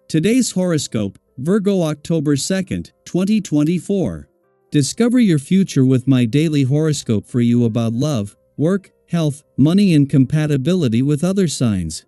Today's horoscope, Virgo October 2nd, 2024. Discover your future with my daily horoscope for you about love, work, health, money and compatibility with other signs.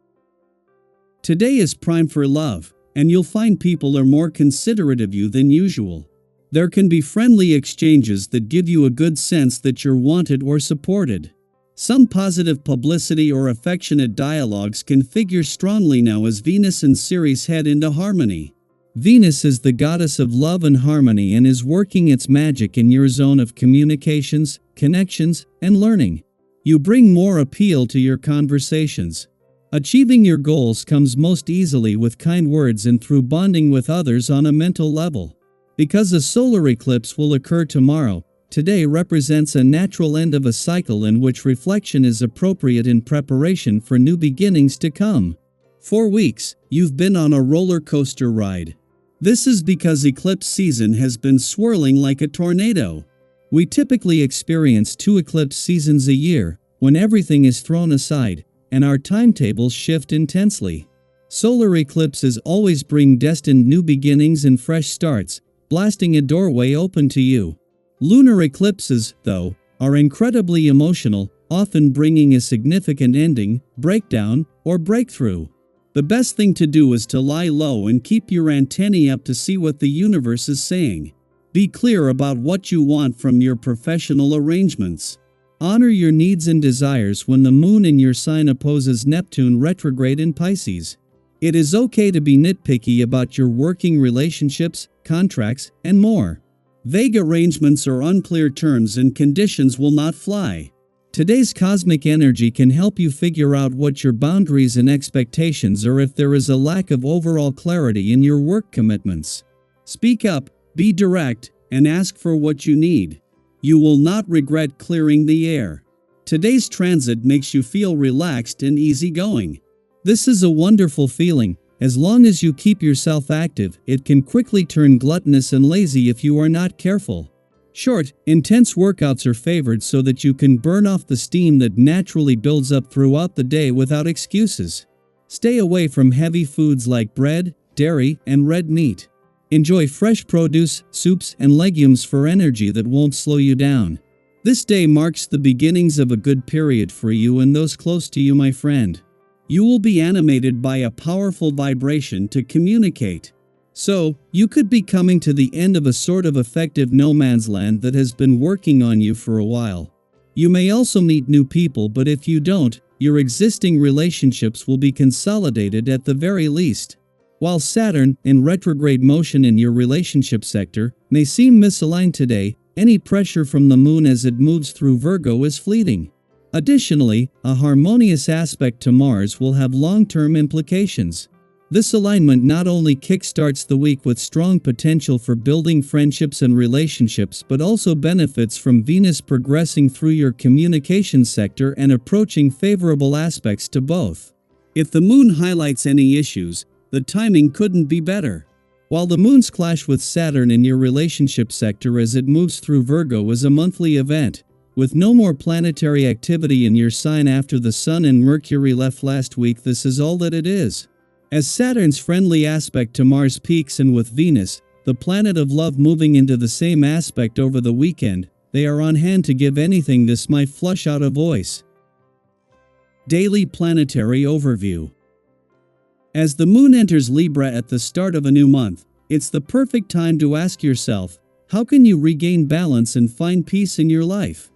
Today is prime for love, and you'll find people are more considerate of you than usual. There can be friendly exchanges that give you a good sense that you're wanted or supported. Some positive publicity or affectionate dialogues can figure strongly now as Venus and Ceres head into harmony. Venus is the goddess of love and harmony and is working its magic in your zone of communications, connections, and learning. You bring more appeal to your conversations. Achieving your goals comes most easily with kind words and through bonding with others on a mental level. Because a solar eclipse will occur tomorrow, today represents a natural end of a cycle in which reflection is appropriate in preparation for new beginnings to come. 4 weeks, you've been on a roller coaster ride. This is because eclipse season has been swirling like a tornado. We typically experience 2 eclipse seasons a year, when everything is thrown aside, and our timetables shift intensely. Solar eclipses always bring destined new beginnings and fresh starts, blasting a doorway open to you. Lunar eclipses, though, are incredibly emotional, often bringing a significant ending, breakdown, or breakthrough. The best thing to do is to lie low and keep your antennae up to see what the universe is saying. Be clear about what you want from your professional arrangements. Honor your needs and desires when the moon in your sign opposes Neptune retrograde in Pisces. It is okay to be nitpicky about your working relationships, contracts, and more. Vague arrangements or unclear terms and conditions will not fly. Today's cosmic energy can help you figure out what your boundaries and expectations are if there is a lack of overall clarity in your work commitments. Speak up, be direct, and ask for what you need. You will not regret clearing the air. Today's transit makes you feel relaxed and easygoing. This is a wonderful feeling. As long as you keep yourself active, it can quickly turn gluttonous and lazy if you are not careful. Short, intense workouts are favored so that you can burn off the steam that naturally builds up throughout the day without excuses. Stay away from heavy foods like bread, dairy, and red meat. Enjoy fresh produce, soups, and legumes for energy that won't slow you down. This day marks the beginnings of a good period for you and those close to you, my friend. You will be animated by a powerful vibration to communicate. So, you could be coming to the end of a sort of effective no man's land that has been working on you for a while. You may also meet new people, but if you don't, your existing relationships will be consolidated at the very least. While Saturn, in retrograde motion in your relationship sector, may seem misaligned today, any pressure from the moon as it moves through Virgo is fleeting. Additionally, a harmonious aspect to Mars will have long-term implications. This alignment not only kickstarts the week with strong potential for building friendships and relationships but also benefits from Venus progressing through your communication sector and approaching favorable aspects to both. If the moon highlights any issues, the timing couldn't be better. While the moon's clash with Saturn in your relationship sector as it moves through Virgo is a monthly event, with no more planetary activity in your sign after the Sun and Mercury left last week, this is all that it is. As Saturn's friendly aspect to Mars peaks and with Venus, the planet of love, moving into the same aspect over the weekend, they are on hand to give anything this might flush out a voice. Daily Planetary Overview. As the moon enters Libra at the start of a new month, it's the perfect time to ask yourself, how can you regain balance and find peace in your life?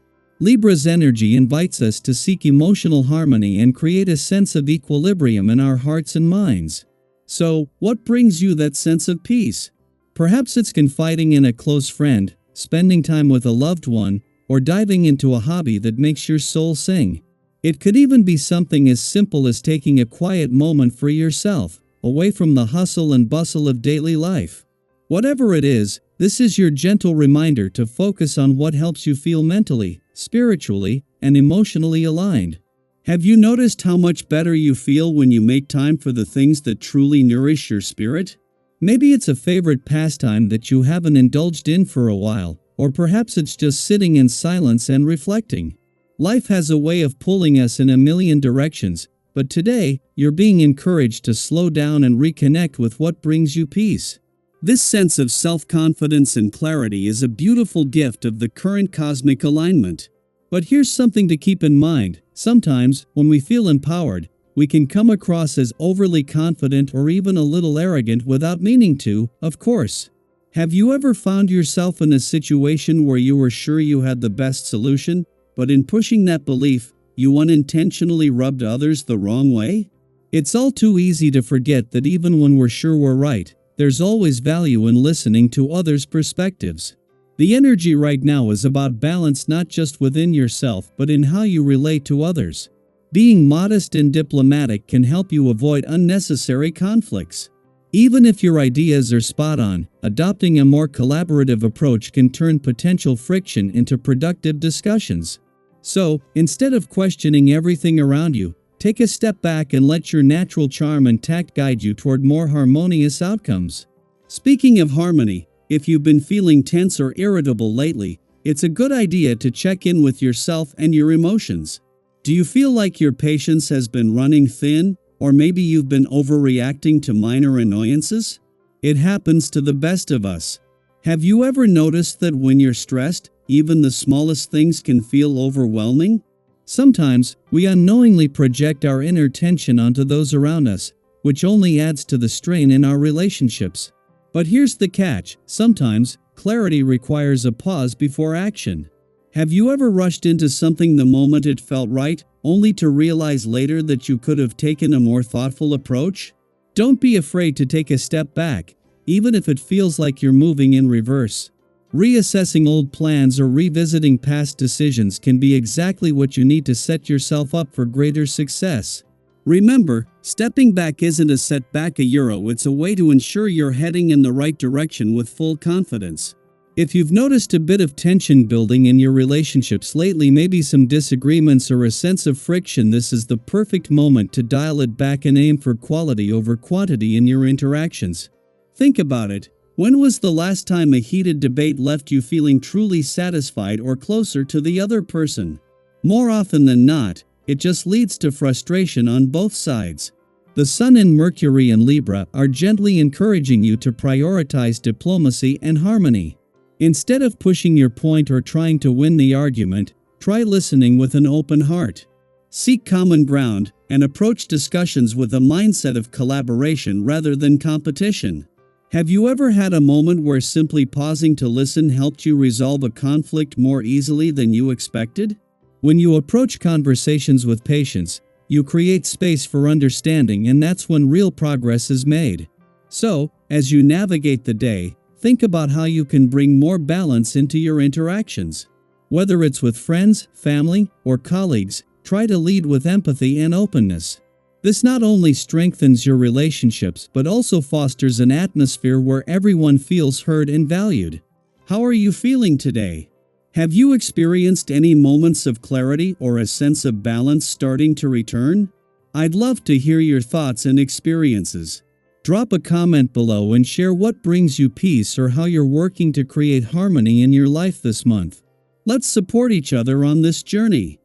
Libra's energy invites us to seek emotional harmony and create a sense of equilibrium in our hearts and minds. So, what brings you that sense of peace? Perhaps it's confiding in a close friend, spending time with a loved one, or diving into a hobby that makes your soul sing. It could even be something as simple as taking a quiet moment for yourself, away from the hustle and bustle of daily life. Whatever it is, this is your gentle reminder to focus on what helps you feel mentally, spiritually, and emotionally aligned. Have you noticed how much better you feel when you make time for the things that truly nourish your spirit? Maybe it's a favorite pastime that you haven't indulged in for a while, or perhaps it's just sitting in silence and reflecting. Life has a way of pulling us in a million directions, but today, you're being encouraged to slow down and reconnect with what brings you peace. This sense of self-confidence and clarity is a beautiful gift of the current cosmic alignment. But here's something to keep in mind. Sometimes, when we feel empowered, we can come across as overly confident or even a little arrogant without meaning to, of course. Have you ever found yourself in a situation where you were sure you had the best solution, but in pushing that belief, you unintentionally rubbed others the wrong way? It's all too easy to forget that even when we're sure we're right, there's always value in listening to others' perspectives. The energy right now is about balance, not just within yourself but in how you relate to others. Being modest and diplomatic can help you avoid unnecessary conflicts. Even if your ideas are spot on, adopting a more collaborative approach can turn potential friction into productive discussions. So, instead of questioning everything around you, take a step back and let your natural charm and tact guide you toward more harmonious outcomes. Speaking of harmony, if you've been feeling tense or irritable lately, it's a good idea to check in with yourself and your emotions. Do you feel like your patience has been running thin? Or maybe you've been overreacting to minor annoyances? It happens to the best of us. Have you ever noticed that when you're stressed, even the smallest things can feel overwhelming? Sometimes, we unknowingly project our inner tension onto those around us, which only adds to the strain in our relationships. But here's the catch: sometimes, clarity requires a pause before action. Have you ever rushed into something the moment it felt right, only to realize later that you could have taken a more thoughtful approach? Don't be afraid to take a step back, even if it feels like you're moving in reverse. Reassessing old plans or revisiting past decisions can be exactly what you need to set yourself up for greater success. Remember, stepping back isn't a setback, it's a way to ensure you're heading in the right direction with full confidence. If you've noticed a bit of tension building in your relationships lately, maybe some disagreements or a sense of friction, this is the perfect moment to dial it back and aim for quality over quantity in your interactions. Think about it. When was the last time a heated debate left you feeling truly satisfied or closer to the other person? More often than not, it just leads to frustration on both sides. The Sun and Mercury in Libra are gently encouraging you to prioritize diplomacy and harmony. Instead of pushing your point or trying to win the argument, try listening with an open heart. Seek common ground and approach discussions with a mindset of collaboration rather than competition. Have you ever had a moment where simply pausing to listen helped you resolve a conflict more easily than you expected? When you approach conversations with patience, you create space for understanding, and that's when real progress is made. So, as you navigate the day, think about how you can bring more balance into your interactions. Whether it's with friends, family, or colleagues, try to lead with empathy and openness. This not only strengthens your relationships but also fosters an atmosphere where everyone feels heard and valued. How are you feeling today? Have you experienced any moments of clarity or a sense of balance starting to return? I'd love to hear your thoughts and experiences. Drop a comment below and share what brings you peace or how you're working to create harmony in your life this month. Let's support each other on this journey.